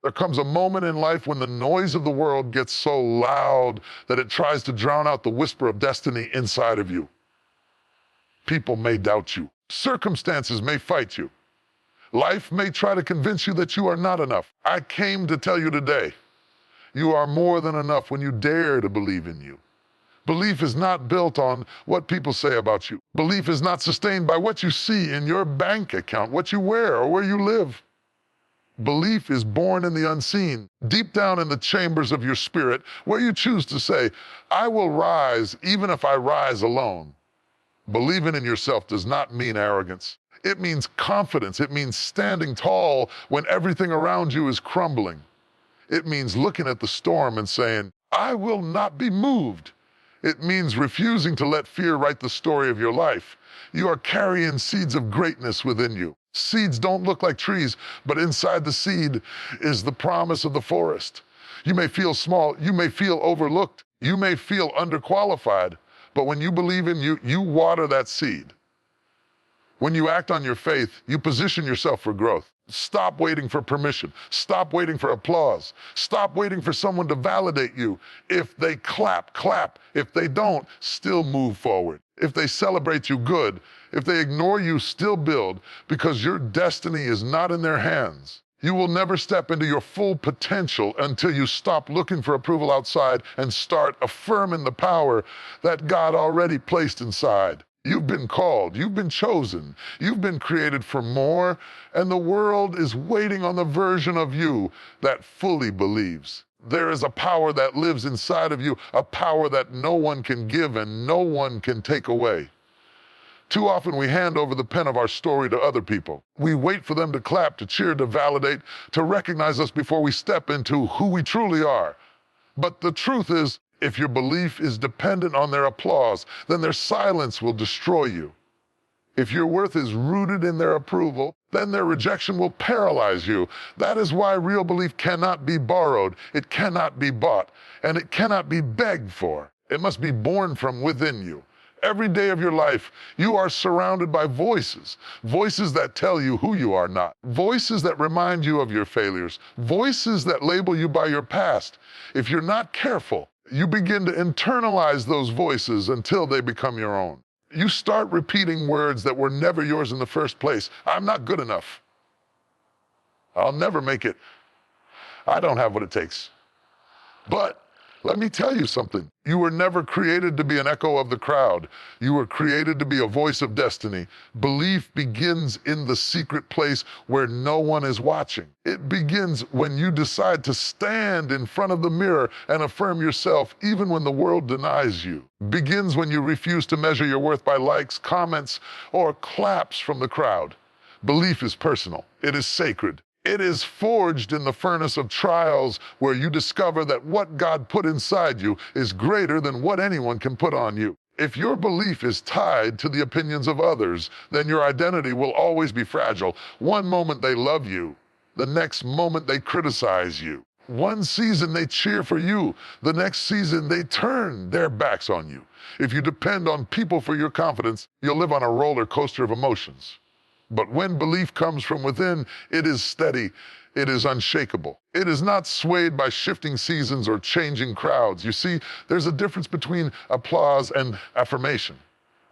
There comes a moment in life when the noise of the world gets so loud that it tries to drown out the whisper of destiny inside of you. People may doubt you. Circumstances may fight you. Life may try to convince you that you are not enough. I came to tell you today, you are more than enough when you dare to believe in you. Belief is not built on what people say about you. Belief is not sustained by what you see in your bank account, what you wear, or where you live. Belief is born in the unseen, deep down in the chambers of your spirit, where you choose to say, I will rise even if I rise alone. Believing in yourself does not mean arrogance. It means confidence. It means standing tall when everything around you is crumbling. It means looking at the storm and saying, I will not be moved. It means refusing to let fear write the story of your life. You are carrying seeds of greatness within you. Seeds don't look like trees, but inside the seed is the promise of the forest. You may feel small, you may feel overlooked, you may feel underqualified, but when you believe in you, you water that seed. When you act on your faith, you position yourself for growth. Stop waiting for permission. Stop waiting for applause. Stop waiting for someone to validate you. If they clap, clap. If they don't, still move forward. If they celebrate you, good. If they ignore you, still build, because your destiny is not in their hands. You will never step into your full potential until you stop looking for approval outside and start affirming the power that God already placed inside. You've been called, you've been chosen, you've been created for more, and the world is waiting on the version of you that fully believes. There is a power that lives inside of you, a power that no one can give and no one can take away. Too often we hand over the pen of our story to other people. We wait for them to clap, to cheer, to validate, to recognize us before we step into who we truly are. But the truth is, if your belief is dependent on their applause, then their silence will destroy you. If your worth is rooted in their approval, then their rejection will paralyze you. That is why real belief cannot be borrowed, it cannot be bought, and it cannot be begged for. It must be born from within you. Every day of your life, you are surrounded by voices. Voices that tell you who you are not. Voices that remind you of your failures. Voices that label you by your past. If you're not careful, you begin to internalize those voices until they become your own. You start repeating words that were never yours in the first place. I'm not good enough. I'll never make it. I don't have what it takes. But let me tell you something. You were never created to be an echo of the crowd. You were created to be a voice of destiny. Belief begins in the secret place where no one is watching. It begins when you decide to stand in front of the mirror and affirm yourself even when the world denies you. Begins when you refuse to measure your worth by likes, comments, or claps from the crowd. Belief is personal. It is sacred. It is forged in the furnace of trials where you discover that what God put inside you is greater than what anyone can put on you. If your belief is tied to the opinions of others, then your identity will always be fragile. One moment they love you, the next moment they criticize you. One season they cheer for you, the next season they turn their backs on you. If you depend on people for your confidence, you'll live on a roller coaster of emotions. But when belief comes from within, it is steady, it is unshakable. It is not swayed by shifting seasons or changing crowds. You see, there's a difference between applause and affirmation.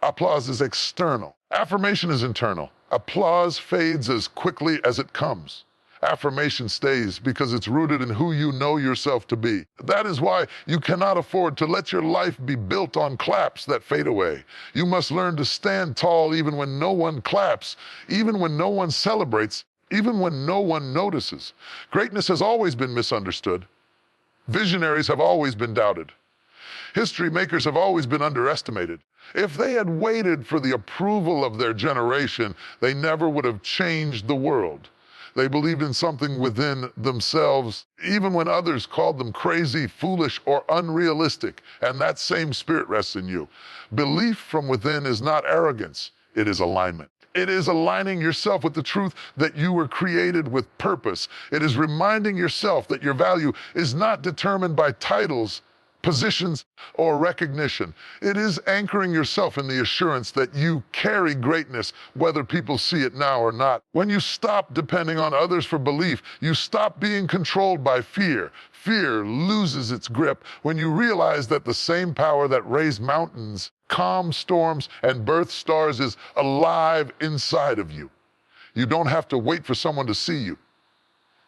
Applause is external. Affirmation is internal. Applause fades as quickly as it comes. Affirmation stays because it's rooted in who you know yourself to be. That is why you cannot afford to let your life be built on claps that fade away. You must learn to stand tall even when no one claps, even when no one celebrates, even when no one notices. Greatness has always been misunderstood. Visionaries have always been doubted. History makers have always been underestimated. If they had waited for the approval of their generation, they never would have changed the world. They believed in something within themselves, even when others called them crazy, foolish, or unrealistic, and that same spirit rests in you. Belief from within is not arrogance, it is alignment. It is aligning yourself with the truth that you were created with purpose. It is reminding yourself that your value is not determined by titles, positions, or recognition. It is anchoring yourself in the assurance that you carry greatness, whether people see it now or not. When you stop depending on others for belief, you stop being controlled by fear. Fear loses its grip when you realize that the same power that raised mountains, calmed storms, and birthed stars is alive inside of you. You don't have to wait for someone to see you.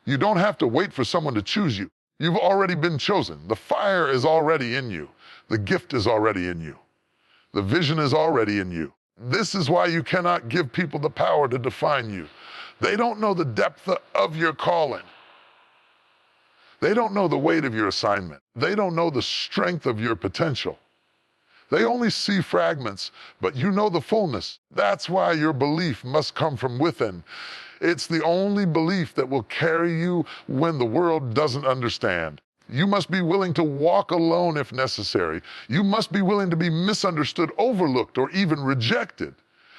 You don't have to wait for someone to choose you. You've already been chosen. The fire is already in you. The gift is already in you. The vision is already in you. This is why you cannot give people the power to define you. They don't know the depth of your calling. They don't know the weight of your assignment. They don't know the strength of your potential. They only see fragments, but you know the fullness. That's why your belief must come from within. It's the only belief that will carry you when the world doesn't understand. You must be willing to walk alone if necessary. You must be willing to be misunderstood, overlooked, or even rejected.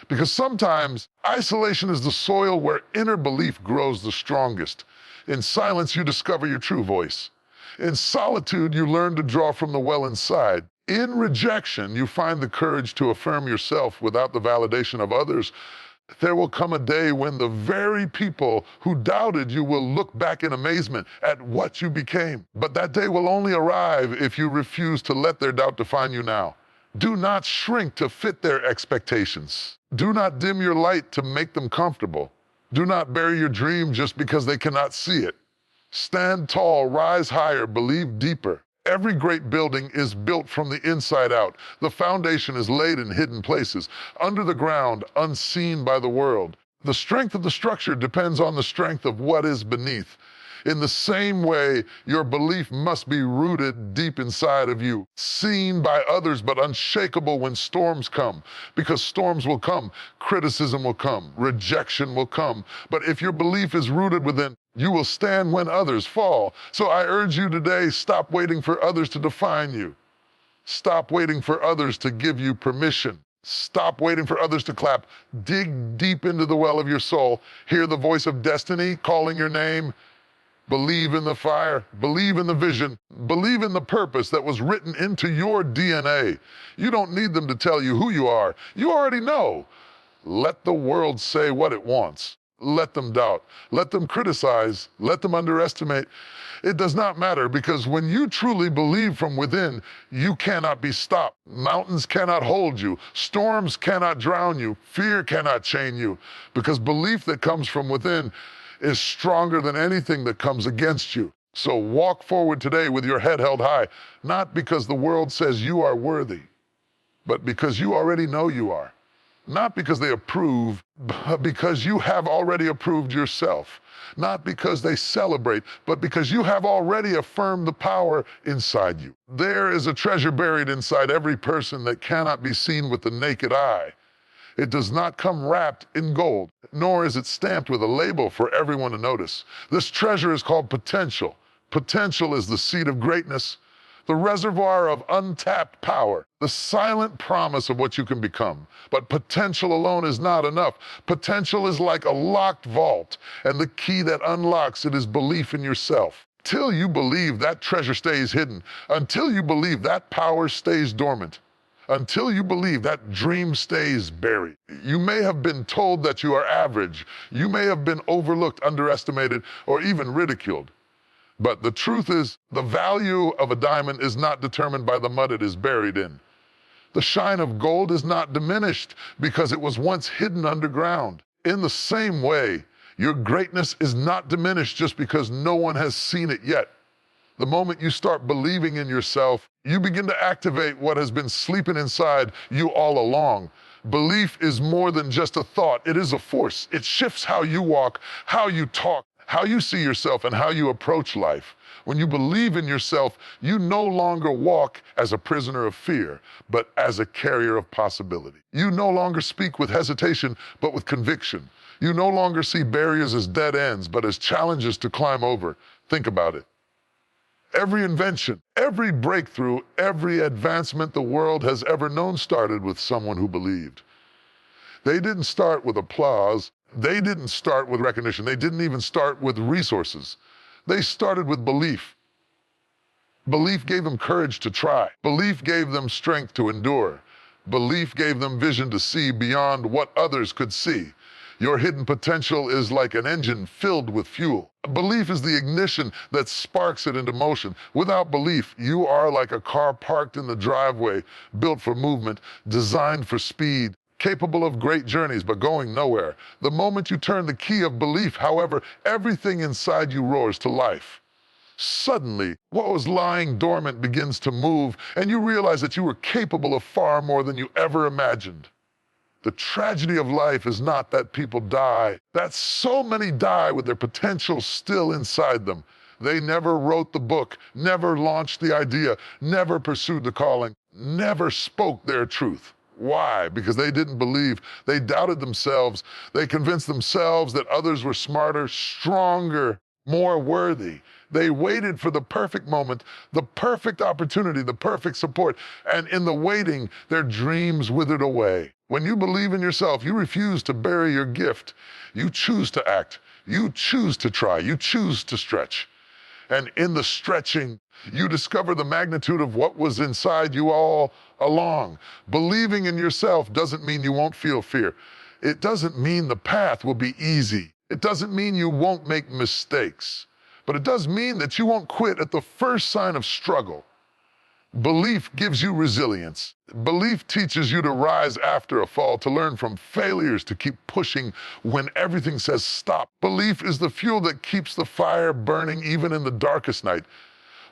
Because sometimes isolation is the soil where inner belief grows the strongest. In silence, you discover your true voice. In solitude, you learn to draw from the well inside. In rejection, you find the courage to affirm yourself without the validation of others. There will come a day when the very people who doubted you will look back in amazement at what you became. But that day will only arrive if you refuse to let their doubt define you now. Do not shrink to fit their expectations. Do not dim your light to make them comfortable. Do not bury your dream just because they cannot see it. Stand tall, rise higher, believe deeper. Every great building is built from the inside out. The foundation is laid in hidden places, under the ground, unseen by the world. The strength of the structure depends on the strength of what is beneath. In the same way, your belief must be rooted deep inside of you, seen by others but unshakable when storms come. Because storms will come, criticism will come, rejection will come. But if your belief is rooted within, you will stand when others fall. So I urge you today, stop waiting for others to define you. Stop waiting for others to give you permission. Stop waiting for others to clap. Dig deep into the well of your soul. Hear the voice of destiny calling your name. Believe in the fire, believe in the vision, believe in the purpose that was written into your DNA. You don't need them to tell you who you are. You already know. Let the world say what it wants. Let them doubt. Let them criticize. Let them underestimate. It does not matter, because when you truly believe from within, you cannot be stopped. Mountains cannot hold you. Storms cannot drown you. Fear cannot chain you, because belief that comes from within is stronger than anything that comes against you. So walk forward today with your head held high, not because the world says you are worthy, but because you already know you are. Not because they approve, but because you have already approved yourself. Not because they celebrate, but because you have already affirmed the power inside you. There is a treasure buried inside every person that cannot be seen with the naked eye. It does not come wrapped in gold, nor is it stamped with a label for everyone to notice. This treasure is called potential. Potential is the seed of greatness, the reservoir of untapped power, the silent promise of what you can become. But potential alone is not enough. Potential is like a locked vault, and the key that unlocks it is belief in yourself. Till you believe, that treasure stays hidden. Until you believe, that power stays dormant. Until you believe, that dream stays buried. You may have been told that you are average. You may have been overlooked, underestimated, or even ridiculed. But the truth is, the value of a diamond is not determined by the mud it is buried in. The shine of gold is not diminished because it was once hidden underground. In the same way, your greatness is not diminished just because no one has seen it yet. The moment you start believing in yourself, you begin to activate what has been sleeping inside you all along. Belief is more than just a thought. It is a force. It shifts how you walk, how you talk, how you see yourself, and how you approach life. When you believe in yourself, you no longer walk as a prisoner of fear, but as a carrier of possibility. You no longer speak with hesitation, but with conviction. You no longer see barriers as dead ends, but as challenges to climb over. Think about it. Every invention, every breakthrough, every advancement the world has ever known started with someone who believed. They didn't start with applause. They didn't start with recognition. They didn't even start with resources. They started with belief. Belief gave them courage to try. Belief gave them strength to endure. Belief gave them vision to see beyond what others could see. Your hidden potential is like an engine filled with fuel. Belief is the ignition that sparks it into motion. Without belief, you are like a car parked in the driveway, built for movement, designed for speed, capable of great journeys, but going nowhere. The moment you turn the key of belief, however, everything inside you roars to life. Suddenly, what was lying dormant begins to move, and you realize that you were capable of far more than you ever imagined. The tragedy of life is not that people die, that so many die with their potential still inside them. They never wrote the book, never launched the idea, never pursued the calling, never spoke their truth. Why? Because they didn't believe. They doubted themselves. They convinced themselves that others were smarter, stronger, more worthy. They waited for the perfect moment, the perfect opportunity, the perfect support, and in the waiting, their dreams withered away. When you believe in yourself, you refuse to bury your gift. You choose to act. You choose to try. You choose to stretch. And in the stretching, you discover the magnitude of what was inside you all along. Believing in yourself doesn't mean you won't feel fear. It doesn't mean the path will be easy. It doesn't mean you won't make mistakes. But it does mean that you won't quit at the first sign of struggle. Belief gives you resilience. Belief teaches you to rise after a fall, to learn from failures, to keep pushing when everything says stop. Belief is the fuel that keeps the fire burning even in the darkest night.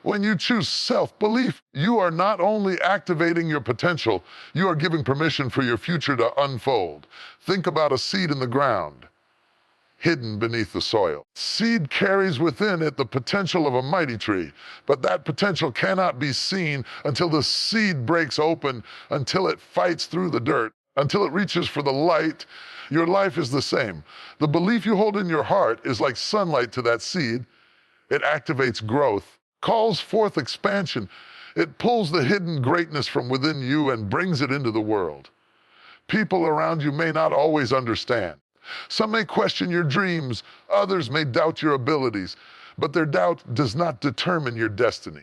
When you choose self-belief, you are not only activating your potential, you are giving permission for your future to unfold. Think about a seed in the ground, hidden beneath the soil. Seed carries within it the potential of a mighty tree, but that potential cannot be seen until the seed breaks open, until it fights through the dirt, until it reaches for the light. Your life is the same. The belief you hold in your heart is like sunlight to that seed. It activates growth, calls forth expansion. It pulls the hidden greatness from within you and brings it into the world. People around you may not always understand. Some may question your dreams, others may doubt your abilities, but their doubt does not determine your destiny.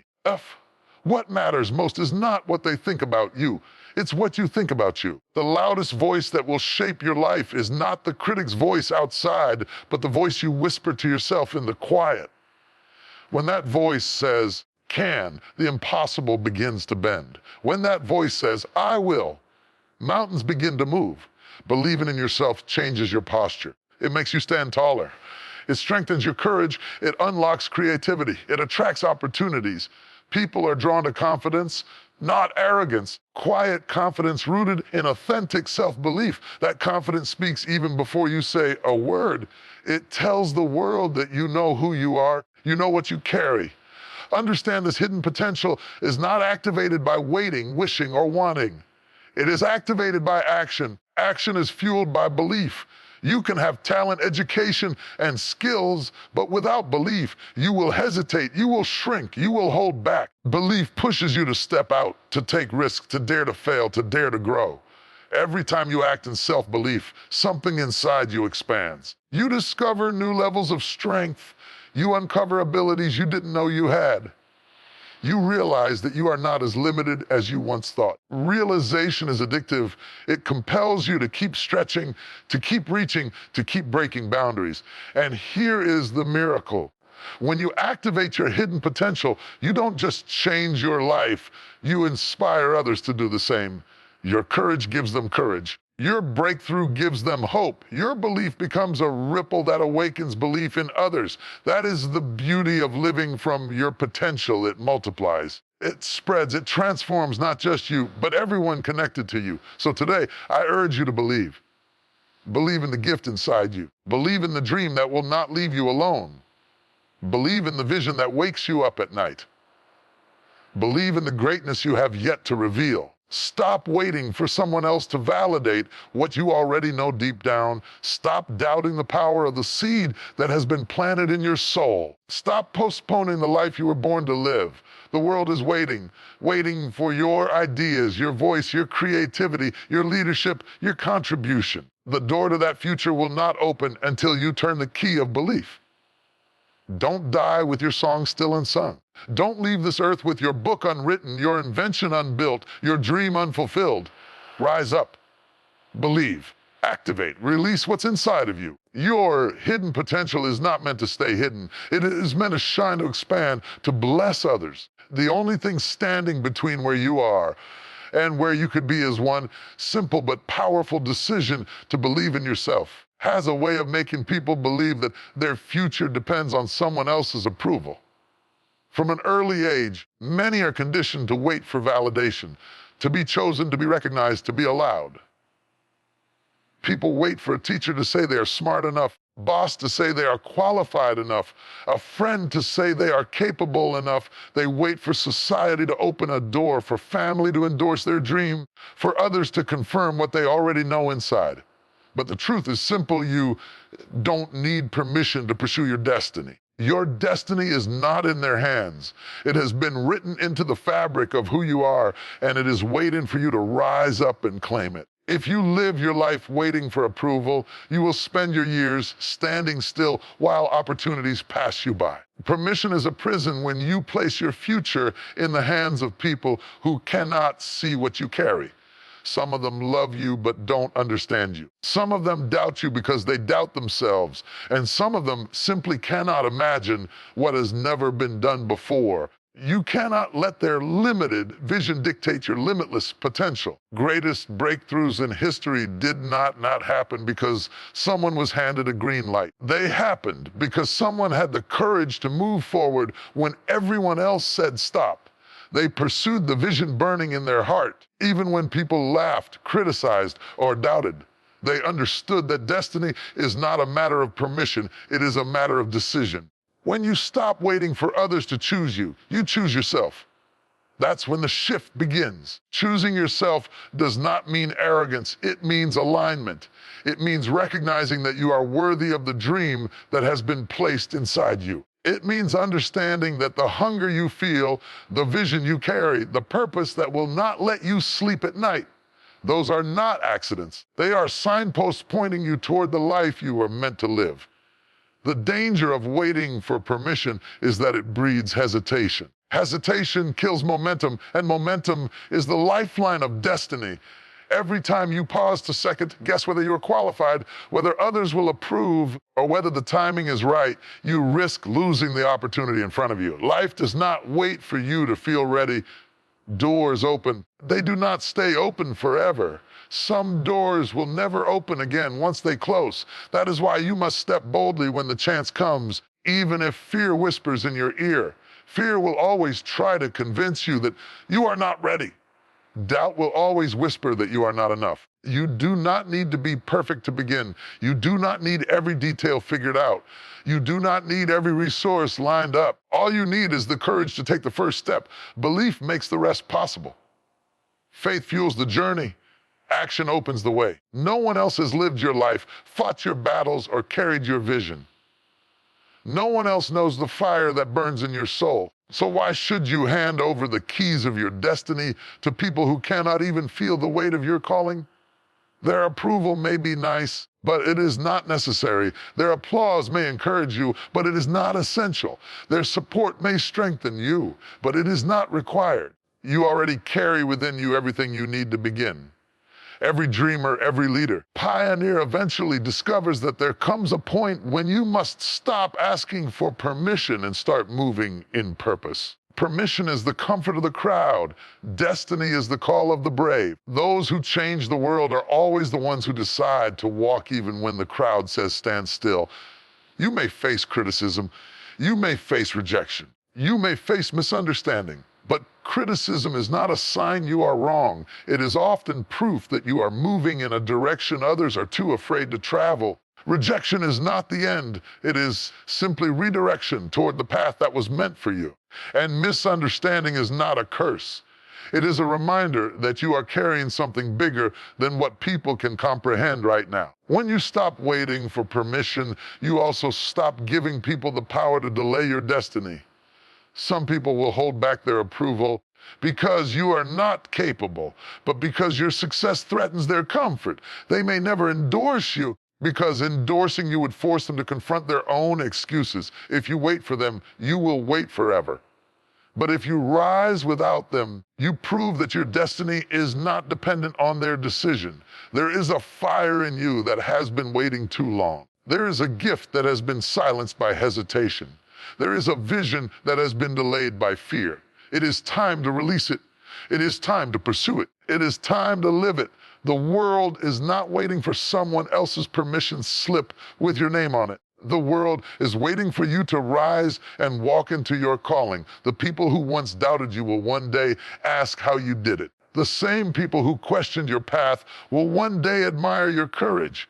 What matters most is not what they think about you, it's what you think about you. The loudest voice that will shape your life is not the critic's voice outside, but the voice you whisper to yourself in the quiet. When that voice says, can, the impossible begins to bend. When that voice says, I will, mountains begin to move. Believing in yourself changes your posture. It makes you stand taller. It strengthens your courage. It unlocks creativity. It attracts opportunities. People are drawn to confidence, not arrogance. Quiet confidence rooted in authentic self-belief. That confidence speaks even before you say a word. It tells the world that you know who you are. You know what you carry. Understand this hidden potential is not activated by waiting, wishing, or wanting. It is activated by action. Action is fueled by belief. You can have talent, education, and skills, but without belief, you will hesitate, you will shrink, you will hold back. Belief pushes you to step out, to take risks, to dare to fail, to dare to grow. Every time you act in self-belief, something inside you expands. You discover new levels of strength. You uncover abilities you didn't know you had. You realize that you are not as limited as you once thought. Realization is addictive. It compels you to keep stretching, to keep reaching, to keep breaking boundaries. And here is the miracle. When you activate your hidden potential, you don't just change your life, you inspire others to do the same. Your courage gives them courage. Your breakthrough gives them hope. Your belief becomes a ripple that awakens belief in others. That is the beauty of living from your potential. It multiplies. It spreads. It transforms not just you, but everyone connected to you. So today, I urge you to believe. Believe in the gift inside you. Believe in the dream that will not leave you alone. Believe in the vision that wakes you up at night. Believe in the greatness you have yet to reveal. Stop waiting for someone else to validate what you already know deep down. Stop doubting the power of the seed that has been planted in your soul. Stop postponing the life you were born to live. The world is waiting for your ideas, your voice, your creativity, your leadership, your contribution. The door to that future will not open until you turn the key of belief. Don't die with your song still unsung. Don't leave this earth with your book unwritten, your invention unbuilt, your dream unfulfilled. Rise up, believe, activate, release what's inside of you. Your hidden potential is not meant to stay hidden. It is meant to shine, to expand, to bless others. The only thing standing between where you are and where you could be is one simple but powerful decision to believe in yourself. Has a way of making people believe that their future depends on someone else's approval. From an early age, many are conditioned to wait for validation, to be chosen, to be recognized, to be allowed. People wait for a teacher to say they are smart enough, boss to say they are qualified enough, a friend to say they are capable enough. They wait for society to open a door, for family to endorse their dream, for others to confirm what they already know inside. But the truth is simple. You don't need permission to pursue your destiny. Your destiny is not in their hands. It has been written into the fabric of who you are, and it is waiting for you to rise up and claim it. If you live your life waiting for approval, you will spend your years standing still while opportunities pass you by. Permission is a prison when you place your future in the hands of people who cannot see what you carry. Some of them love you but don't understand you. Some of them doubt you because they doubt themselves. And some of them simply cannot imagine what has never been done before. You cannot let their limited vision dictate your limitless potential. Greatest breakthroughs in history did not happen because someone was handed a green light. They happened because someone had the courage to move forward when everyone else said stop. They pursued the vision burning in their heart, even when people laughed, criticized, or doubted. They understood that destiny is not a matter of permission, it is a matter of decision. When you stop waiting for others to choose you, you choose yourself. That's when the shift begins. Choosing yourself does not mean arrogance, it means alignment. It means recognizing that you are worthy of the dream that has been placed inside you. It means understanding that the hunger you feel, the vision you carry, the purpose that will not let you sleep at night, those are not accidents. They are signposts pointing you toward the life you are meant to live. The danger of waiting for permission is that it breeds hesitation. Hesitation kills momentum, and momentum is the lifeline of destiny. Every time you pause to second guess whether you're qualified, whether others will approve, or whether the timing is right, you risk losing the opportunity in front of you. Life does not wait for you to feel ready. Doors open. They do not stay open forever. Some doors will never open again once they close. That is why you must step boldly when the chance comes, even if fear whispers in your ear. Fear will always try to convince you that you are not ready. Doubt will always whisper that you are not enough. You do not need to be perfect to begin. You do not need every detail figured out. You do not need every resource lined up. All you need is the courage to take the first step. Belief makes the rest possible. Faith fuels the journey. Action opens the way. No one else has lived your life, fought your battles, or carried your vision. No one else knows the fire that burns in your soul. So why should you hand over the keys of your destiny to people who cannot even feel the weight of your calling? Their approval may be nice, but it is not necessary. Their applause may encourage you, but it is not essential. Their support may strengthen you, but it is not required. You already carry within you everything you need to begin. Every dreamer, every leader, pioneer eventually discovers that there comes a point when you must stop asking for permission and start moving in purpose. Permission is the comfort of the crowd. Destiny is the call of the brave. Those who change the world are always the ones who decide to walk even when the crowd says stand still. You may face criticism. You may face rejection. You may face misunderstanding. But criticism is not a sign you are wrong. It is often proof that you are moving in a direction others are too afraid to travel. Rejection is not the end. It is simply redirection toward the path that was meant for you. And misunderstanding is not a curse. It is a reminder that you are carrying something bigger than what people can comprehend right now. When you stop waiting for permission, you also stop giving people the power to delay your destiny. Some people will hold back their approval because you are not capable, but because your success threatens their comfort. They may never endorse you, because endorsing you would force them to confront their own excuses. If you wait for them, you will wait forever. But if you rise without them, you prove that your destiny is not dependent on their decision. There is a fire in you that has been waiting too long. There is a gift that has been silenced by hesitation. There is a vision that has been delayed by fear. It is time to release it. It is time to pursue it. It is time to live it. The world is not waiting for someone else's permission slip with your name on it. The world is waiting for you to rise and walk into your calling. The people who once doubted you will one day ask how you did it. The same people who questioned your path will one day admire your courage.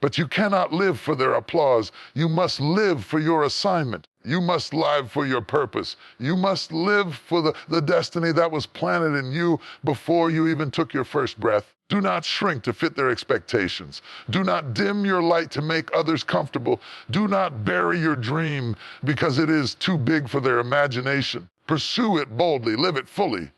But you cannot live for their applause. You must live for your assignment. You must live for your purpose. You must live for the destiny that was planted in you before you even took your first breath. Do not shrink to fit their expectations. Do not dim your light to make others comfortable. Do not bury your dream because it is too big for their imagination. Pursue it boldly, live it fully,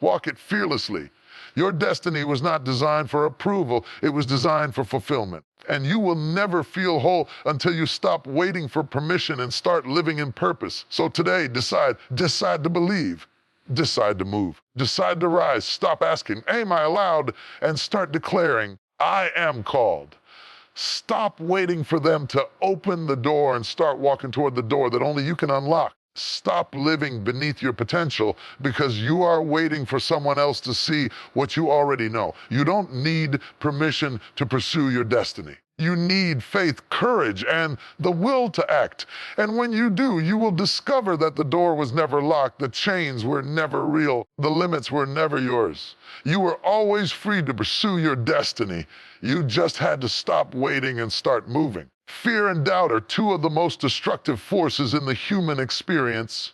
walk it fearlessly. Your destiny was not designed for approval, it was designed for fulfillment. And you will never feel whole until you stop waiting for permission and start living in purpose. So today, decide to believe. Decide to move. Decide to rise. Stop asking, am I allowed? And start declaring, I am called. Stop waiting for them to open the door and start walking toward the door that only you can unlock. Stop living beneath your potential because you are waiting for someone else to see what you already know. You don't need permission to pursue your destiny. You need faith, courage, and the will to act. And when you do, you will discover that the door was never locked, the chains were never real, the limits were never yours. You were always free to pursue your destiny. You just had to stop waiting and start moving. Fear and doubt are two of the most destructive forces in the human experience.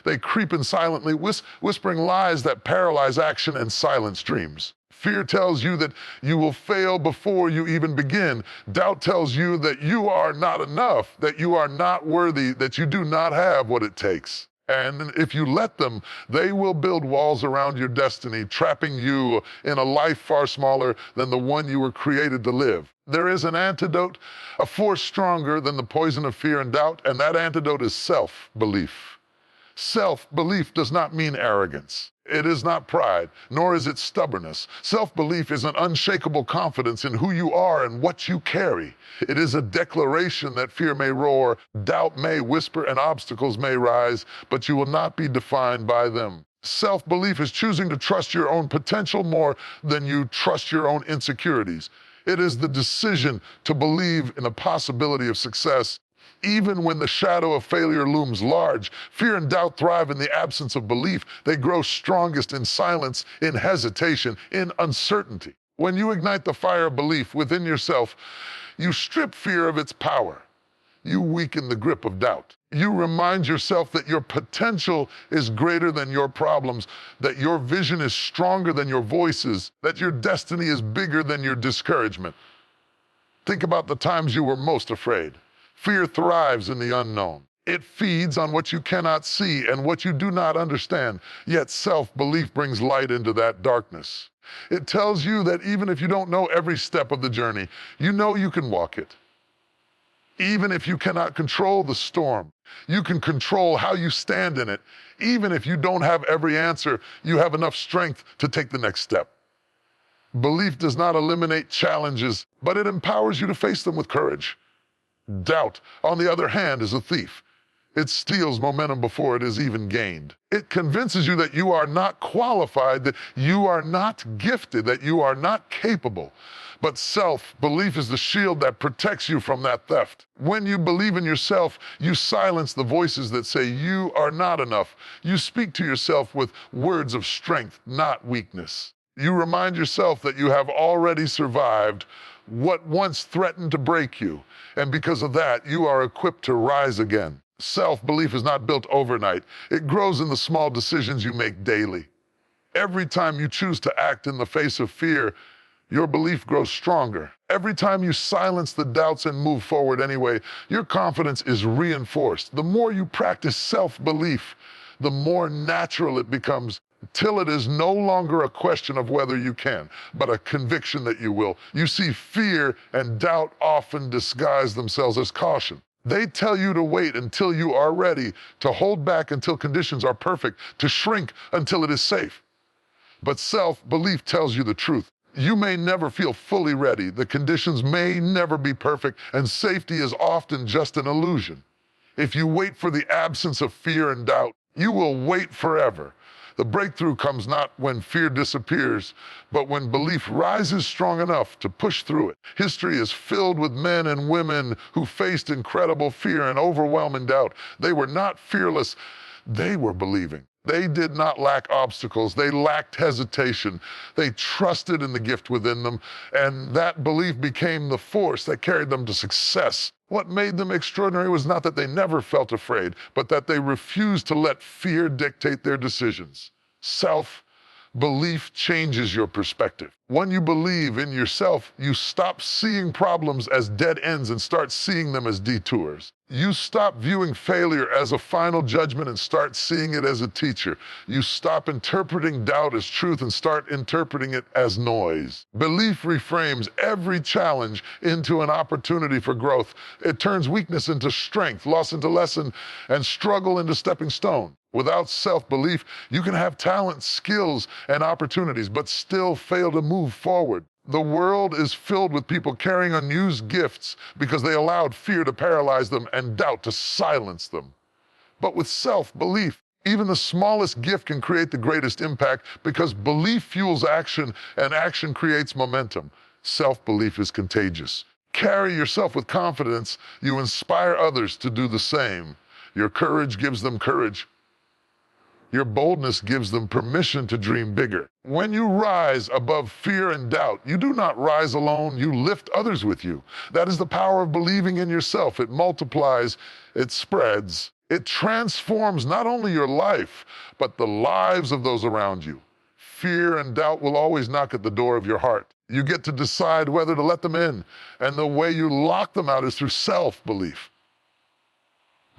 They creep in silently, whispering lies that paralyze action and silence dreams. Fear tells you that you will fail before you even begin. Doubt tells you that you are not enough, that you are not worthy, that you do not have what it takes. And if you let them, they will build walls around your destiny, trapping you in a life far smaller than the one you were created to live. There is an antidote, a force stronger than the poison of fear and doubt, and that antidote is self-belief. Self-belief does not mean arrogance. It is not pride, nor is it stubbornness. Self-belief is an unshakable confidence in who you are and what you carry. It is a declaration that fear may roar, doubt may whisper, and obstacles may rise, but you will not be defined by them. Self-belief is choosing to trust your own potential more than you trust your own insecurities. It is the decision to believe in the possibility of success even when the shadow of failure looms large. Fear and doubt thrive in the absence of belief. They grow strongest in silence, in hesitation, in uncertainty. When you ignite the fire of belief within yourself, you strip fear of its power. You weaken the grip of doubt. You remind yourself that your potential is greater than your problems, that your vision is stronger than your voices, that your destiny is bigger than your discouragement. Think about the times you were most afraid. Fear thrives in the unknown. It feeds on what you cannot see and what you do not understand, yet self-belief brings light into that darkness. It tells you that even if you don't know every step of the journey, you know you can walk it. Even if you cannot control the storm, you can control how you stand in it. Even if you don't have every answer, you have enough strength to take the next step. Belief does not eliminate challenges, but it empowers you to face them with courage. Doubt, on the other hand, is a thief. It steals momentum before it is even gained. It convinces you that you are not qualified, that you are not gifted, that you are not capable. But self-belief is the shield that protects you from that theft. When you believe in yourself, you silence the voices that say you are not enough. You speak to yourself with words of strength, not weakness. You remind yourself that you have already survived what once threatened to break you. And because of that, you are equipped to rise again. Self-belief is not built overnight. It grows in the small decisions you make daily. Every time you choose to act in the face of fear, your belief grows stronger. Every time you silence the doubts and move forward anyway, your confidence is reinforced. The more you practice self-belief, the more natural it becomes. till it is no longer a question of whether you can, but a conviction that you will. You see, fear and doubt often disguise themselves as caution. They tell you to wait until you are ready, to hold back until conditions are perfect, to shrink until it is safe. But self-belief tells you the truth. You may never feel fully ready, the conditions may never be perfect, and safety is often just an illusion. If you wait for the absence of fear and doubt, you will wait forever. The breakthrough comes not when fear disappears, but when belief rises strong enough to push through it. History is filled with men and women who faced incredible fear and overwhelming doubt. They were not fearless, they were believing. They did not lack obstacles. They lacked hesitation. They trusted in the gift within them, and that belief became the force that carried them to success. What made them extraordinary was not that they never felt afraid, but that they refused to let fear dictate their decisions. Self-belief changes your perspective. When you believe in yourself, you stop seeing problems as dead ends and start seeing them as detours. You stop viewing failure as a final judgment and start seeing it as a teacher. You stop interpreting doubt as truth and start interpreting it as noise. Belief reframes every challenge into an opportunity for growth. It turns weakness into strength, loss into lesson, and struggle into stepping stone. Without self-belief, you can have talent, skills, and opportunities, but still fail to move forward. The world is filled with people carrying unused gifts because they allowed fear to paralyze them and doubt to silence them. But with self-belief, even the smallest gift can create the greatest impact because belief fuels action and action creates momentum. Self-belief is contagious. Carry yourself with confidence. You inspire others to do the same. Your courage gives them courage. Your boldness gives them permission to dream bigger. When you rise above fear and doubt, you do not rise alone, you lift others with you. That is the power of believing in yourself. It multiplies, it spreads, it transforms not only your life, but the lives of those around you. Fear and doubt will always knock at the door of your heart. You get to decide whether to let them in, and the way you lock them out is through self-belief.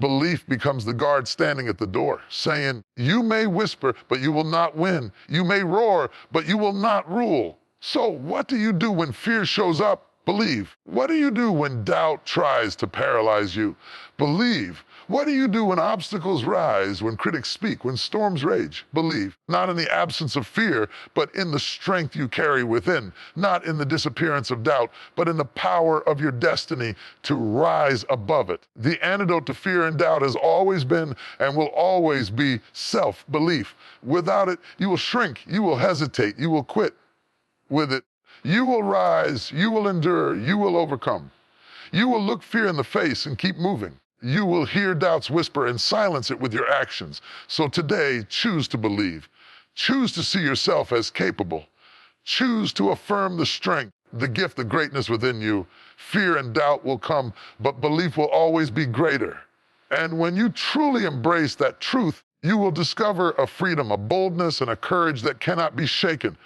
Belief becomes the guard standing at the door, saying, you may whisper, but you will not win. You may roar, but you will not rule. So what do you do when fear shows up? Believe. What do you do when doubt tries to paralyze you? Believe. What do you do when obstacles rise, when critics speak, when storms rage? Believe. Not in the absence of fear, but in the strength you carry within. Not in the disappearance of doubt, but in the power of your destiny to rise above it. The antidote to fear and doubt has always been and will always be self-belief. Without it, you will shrink, you will hesitate, you will quit. With it, you will rise, you will endure, you will overcome. You will look fear in the face and keep moving. You will hear doubts whisper and silence it with your actions. So today, choose to believe. Choose to see yourself as capable. Choose to affirm the strength, the gift, the greatness within you. Fear and doubt will come, but belief will always be greater. And when you truly embrace that truth, you will discover a freedom, a boldness, and a courage that cannot be shaken.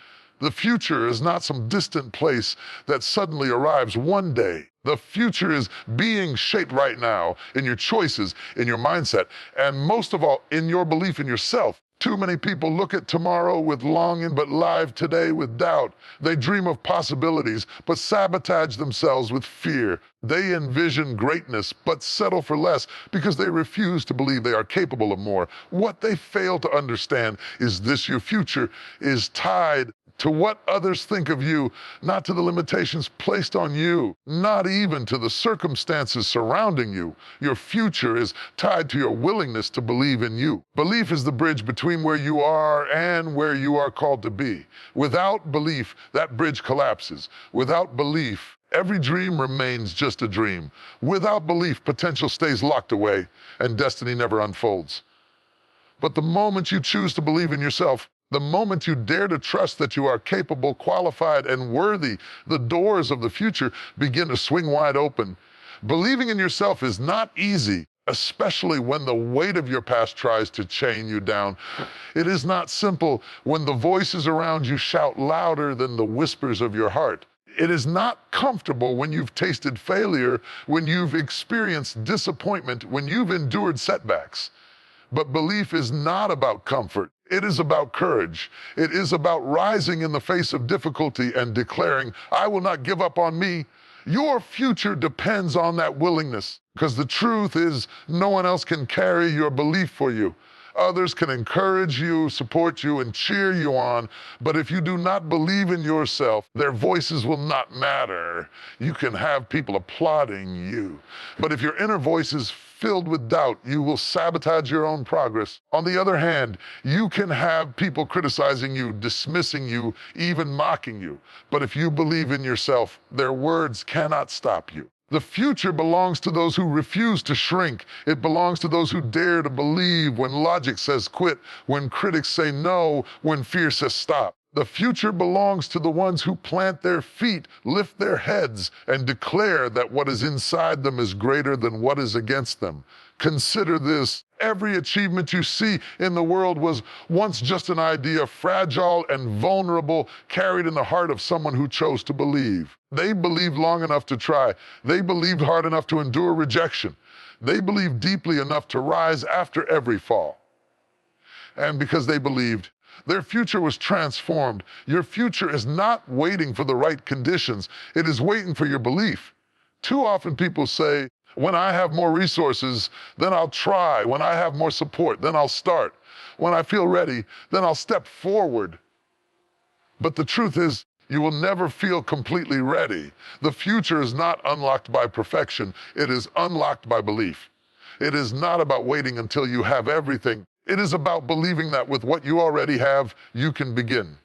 The future is not some distant place that suddenly arrives one day. The future is being shaped right now in your choices, in your mindset, and most of all, in your belief in yourself. Too many people look at tomorrow with longing, but live today with doubt. They dream of possibilities, but sabotage themselves with fear. They envision greatness, but settle for less because they refuse to believe they are capable of more. What they fail to understand is this: your future is tied to what others think of you, not to the limitations placed on you, not even to the circumstances surrounding you. Your future is tied to your willingness to believe in you. Belief is the bridge between where you are and where you are called to be. Without belief, that bridge collapses. Without belief, every dream remains just a dream. Without belief, potential stays locked away and destiny never unfolds. But the moment you choose to believe in yourself, the moment you dare to trust that you are capable, qualified, and worthy, the doors of the future begin to swing wide open. Believing in yourself is not easy, especially when the weight of your past tries to chain you down. It is not simple when the voices around you shout louder than the whispers of your heart. It is not comfortable when you've tasted failure, when you've experienced disappointment, when you've endured setbacks. But belief is not about comfort. It is about courage. It is about rising in the face of difficulty and declaring, I will not give up on me. Your future depends on that willingness, because the truth is no one else can carry your belief for you. Others can encourage you, support you, and cheer you on, but if you do not believe in yourself, their voices will not matter. You can have people applauding you, but if your inner voice is filled with doubt, you will sabotage your own progress. On the other hand, you can have people criticizing you, dismissing you, even mocking you, but if you believe in yourself, their words cannot stop you. The future belongs to those who refuse to shrink. It belongs to those who dare to believe when logic says quit, when critics say no, when fear says stop. The future belongs to the ones who plant their feet, lift their heads, and declare that what is inside them is greater than what is against them. Consider this. Every achievement you see in the world was once just an idea, fragile and vulnerable, carried in the heart of someone who chose to believe. They believed long enough to try. They believed hard enough to endure rejection. They believed deeply enough to rise after every fall. And because they believed, their future was transformed. Your future is not waiting for the right conditions. It is waiting for your belief. Too often people say, when I have more resources, then I'll try. When I have more support, then I'll start. When I feel ready, then I'll step forward. But the truth is, you will never feel completely ready. The future is not unlocked by perfection. It is unlocked by belief. It is not about waiting until you have everything. It is about believing that with what you already have, you can begin.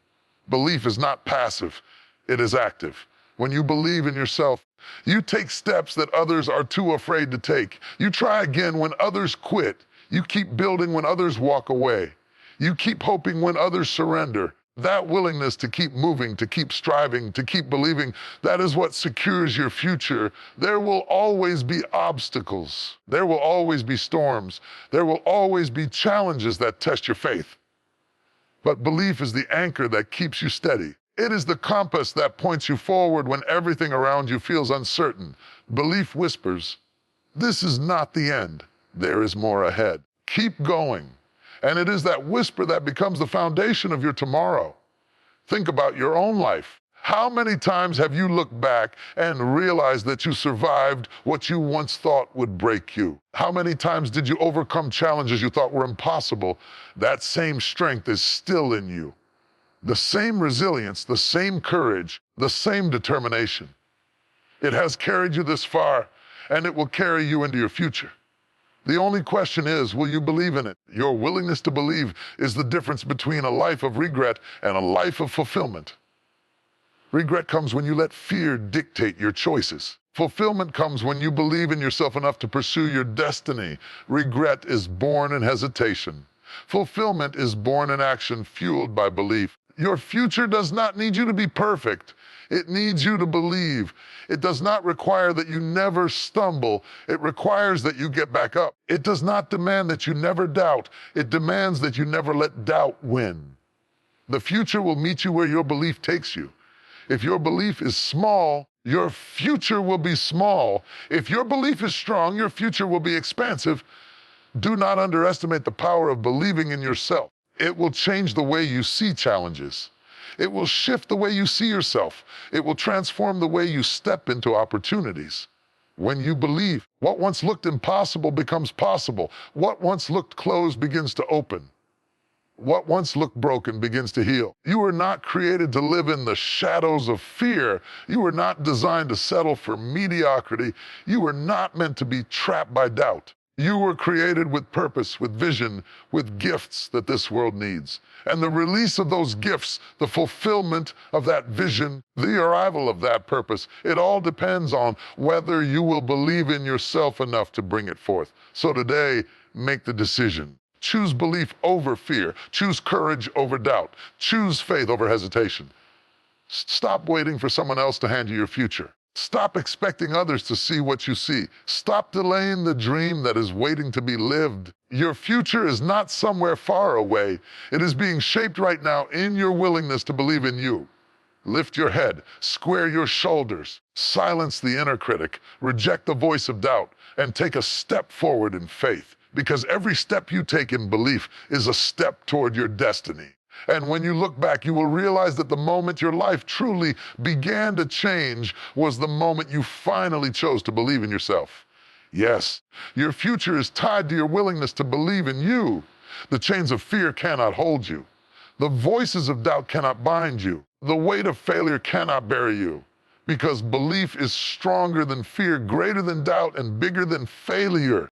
Belief is not passive. It is active. When you believe in yourself, you take steps that others are too afraid to take. You try again when others quit. You keep building when others walk away. You keep hoping when others surrender. That willingness to keep moving, to keep striving, to keep believing, that is what secures your future. There will always be obstacles. There will always be storms. There will always be challenges that test your faith. But belief is the anchor that keeps you steady. It is the compass that points you forward when everything around you feels uncertain. Belief whispers, this is not the end. There is more ahead. Keep going. And it is that whisper that becomes the foundation of your tomorrow. Think about your own life. How many times have you looked back and realized that you survived what you once thought would break you? How many times did you overcome challenges you thought were impossible? That same strength is still in you. The same resilience, the same courage, the same determination. It has carried you this far, and it will carry you into your future. The only question is, will you believe in it? Your willingness to believe is the difference between a life of regret and a life of fulfillment. Regret comes when you let fear dictate your choices. Fulfillment comes when you believe in yourself enough to pursue your destiny. Regret is born in hesitation. Fulfillment is born in action fueled by belief. Your future does not need you to be perfect. It needs you to believe. It does not require that you never stumble. It requires that you get back up. It does not demand that you never doubt. It demands that you never let doubt win. The future will meet you where your belief takes you. If your belief is small, your future will be small. If your belief is strong, your future will be expansive. Do not underestimate the power of believing in yourself. It will change the way you see challenges. It will shift the way you see yourself. It will transform the way you step into opportunities. When you believe, what once looked impossible becomes possible. What once looked closed begins to open. What once looked broken begins to heal. You were not created to live in the shadows of fear. You were not designed to settle for mediocrity. You were not meant to be trapped by doubt. You were created with purpose, with vision, with gifts that this world needs. And the release of those gifts, the fulfillment of that vision, the arrival of that purpose, it all depends on whether you will believe in yourself enough to bring it forth. So today, make the decision. Choose belief over fear. Choose courage over doubt. Choose faith over hesitation. Stop waiting for someone else to hand you your future. Stop expecting others to see what you see. Stop delaying the dream that is waiting to be lived. Your future is not somewhere far away. It is being shaped right now in your willingness to believe in you. Lift your head, square your shoulders, silence the inner critic, reject the voice of doubt, and take a step forward in faith. Because every step you take in belief is a step toward your destiny. And when you look back, you will realize that the moment your life truly began to change was the moment you finally chose to believe in yourself. Yes, your future is tied to your willingness to believe in you. The chains of fear cannot hold you. The voices of doubt cannot bind you. The weight of failure cannot bury you. Because belief is stronger than fear, greater than doubt, and bigger than failure.